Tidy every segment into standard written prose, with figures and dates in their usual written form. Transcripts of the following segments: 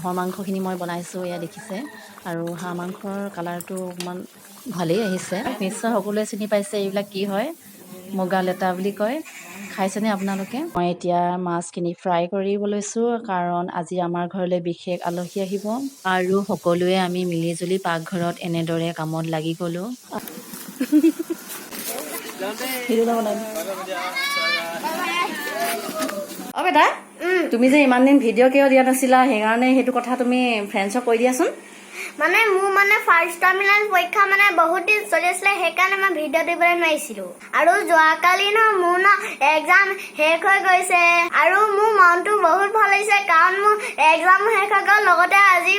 হাঁহৰ মাংসখিনি মই বনাইছোঁ, এয়া দেখিছে। আৰু হাঁহ মাংসৰ কালাৰটো অকণমান ভালেই আহিছে। নিশ্চয় সকলোৱে চিনি পাইছে এইবিলাক কি হয়, মুগা লেটা বুলি কয়। খাইছেনে আপোনালোকে? মই এতিয়া মাছখিনি ফ্ৰাই কৰিব লৈছোঁ, কাৰণ আজি আমাৰ ঘৰলৈ বিশেষ আলহী আহিব। আৰু সকলোৱে আমি মিলিজুলি পাকঘৰত এনেদৰে কামত লাগি গ'লোঁ। অ' বেটা, তুমি যে ইমান দিন ভিডিঅ' কিয় দিয়া নাছিলা, সেইকাৰণে সেইটো কথা তুমি ফ্ৰেণ্ডছক কৈ দিয়াচোন। মানে মোৰ ফাৰ্ষ্ট টাৰ্মিনেল পৰীক্ষা বহুত দিন চলি আছিলে, সেইকাৰণে মই ভিডিঅ' দিবলৈ নোৱাৰিছিলো। আৰু যোৱাকালি মোৰ এক্সাম শেষ হৈ গৈছে, আৰু মোৰ মনটো বহুত ভাল লাগিছে, কাৰণ মোৰ এক্সাম শেষ হৈ গ'ল। লগতে আজি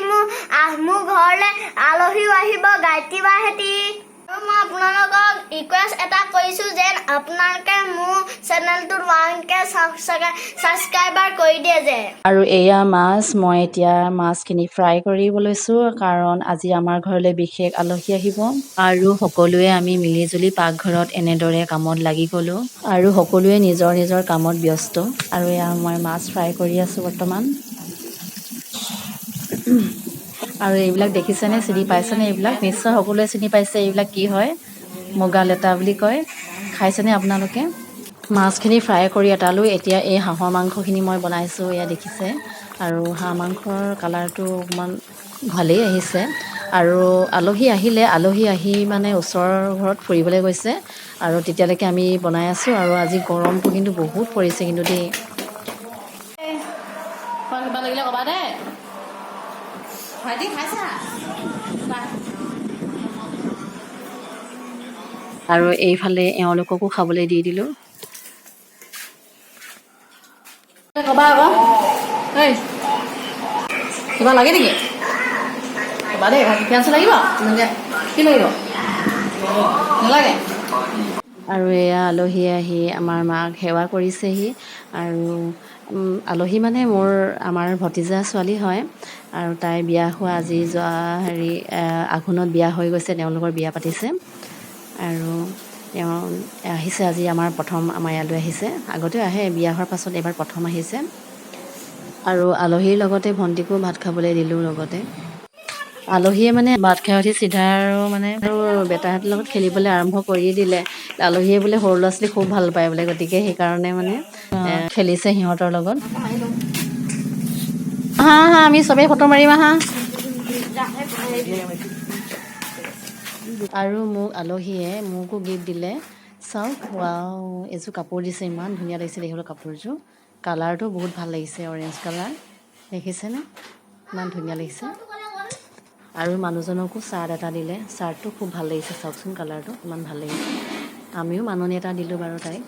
মোৰ ঘৰলৈ আলহীও আহিব, গায়ত্ৰী বাহেঁতি। আৰু মই আপোনালোকক ৰিকুৱেষ্ট এটা কৰিছো যে আপোনালোকে মোৰ চেনেলটোত 1K ছাবস্ক্ৰাইবাৰ কৰি দিয়ে যে। আৰু এয়া মাছ, মই এতিয়া মাছখিনি ফ্ৰাই কৰিব লৈছোঁ, কাৰণ আজি আমাৰ ঘৰলৈ বিশেষ আলহী আহিব। আৰু সকলোৱে আমি মিলিজুলি পাকঘৰত এনেদৰে কামত লাগি গ'লোঁ। আৰু সকলোৱে নিজৰ নিজৰ কামত ব্যস্ত। আৰু এয়া মই মাছ ফ্ৰাই কৰি আছোঁ বৰ্তমান। আৰু এইবিলাক দেখিছেনে, চিনি পাইছেনে? এইবিলাক নিশ্চয় সকলোৱে চিনি পাইছে। এইবিলাক কি হয়, মুগা লেটা বুলি কয়। খাইছেনে আপোনালোকে? মাছখিনি ফ্ৰাই কৰি এটালোঁ। এতিয়া এই হাঁহৰ মাংসখিনি মই বনাইছোঁ, এয়া দেখিছে। আৰু হাঁহ মাংসৰ কালাৰটো অকণমান ভালেই আহিছে। আৰু আলহী আহিলে, আলহী আহি ওচৰৰ ঘৰত ফুৰিবলৈ গৈছে, আৰু তেতিয়ালৈকে আমি বনাই আছোঁ। আৰু আজি গৰমটো কিন্তু বহুত পৰিছে কিন্তু দেই। কিবা লাগিলে ক'বা দেই। ভাইটি খাইছা? আৰু এইফালে এওঁলোককো খাবলৈ দি দিলোঁ। ক'বা আকৌ, এই কিবা লাগে নেকি? ক'বা দেই, পিঁয়াজ লাগিব? কি লাগিব? নালাগে? আৰু এয়া আলহী আহি আমাৰ মাক সেৱা কৰিছেহি। আৰু আলহী আমাৰ ভতিজা ছোৱালী হয়। আৰু তাই বিয়া হোৱা আজি যোৱা আঘোণত বিয়া হৈ গৈছে, তেওঁলোকৰ বিয়া পাতিছে। আৰু তেওঁ আহিছে আজি প্ৰথম আমাৰ ইয়ালৈ আহিছে। আগতেও আহে, বিয়া হোৱাৰ পাছত এইবাৰ প্ৰথম আহিছে। আৰু আলহীৰ লগতে ভণ্টিকো ভাত খাবলৈ দিলোঁ লগতে। আলহীয়ে ভাত খাই উঠি চিধা আৰু বেটাহঁতৰ লগত খেলিবলৈ আৰম্ভ কৰিয়ে দিলে। আলহীয়ে বোলে সৰু ল'ৰা ছোৱালী খুব ভাল পায় বোলে, গতিকে সেইকাৰণে খেলিছে সিহঁতৰ লগত। আহা আহা, আমি চবেই ফটো মাৰিম আহা। আৰু মোক আলহীয়ে মোকো গিফ্ট দিলে। চাওক, ৱাও, এযোৰ কাপোৰ দিছে, ইমান ধুনীয়া লাগিছে দেখিবলৈ কাপোৰযোৰ। কালাৰটো বহুত ভাল লাগিছে, অৰেঞ্জ কালাৰ। দেখিছেনে, ইমান ধুনীয়া লাগিছে। আৰু মানুহজনকো চাৰ্ট এটা দিলে। চাৰ্টটো খুব ভাল লাগিছে, চাওকচোন কালাৰটো ইমান ভাল লাগিছে। আমিও মাননি এটা দিলোঁ বাৰু তাইক।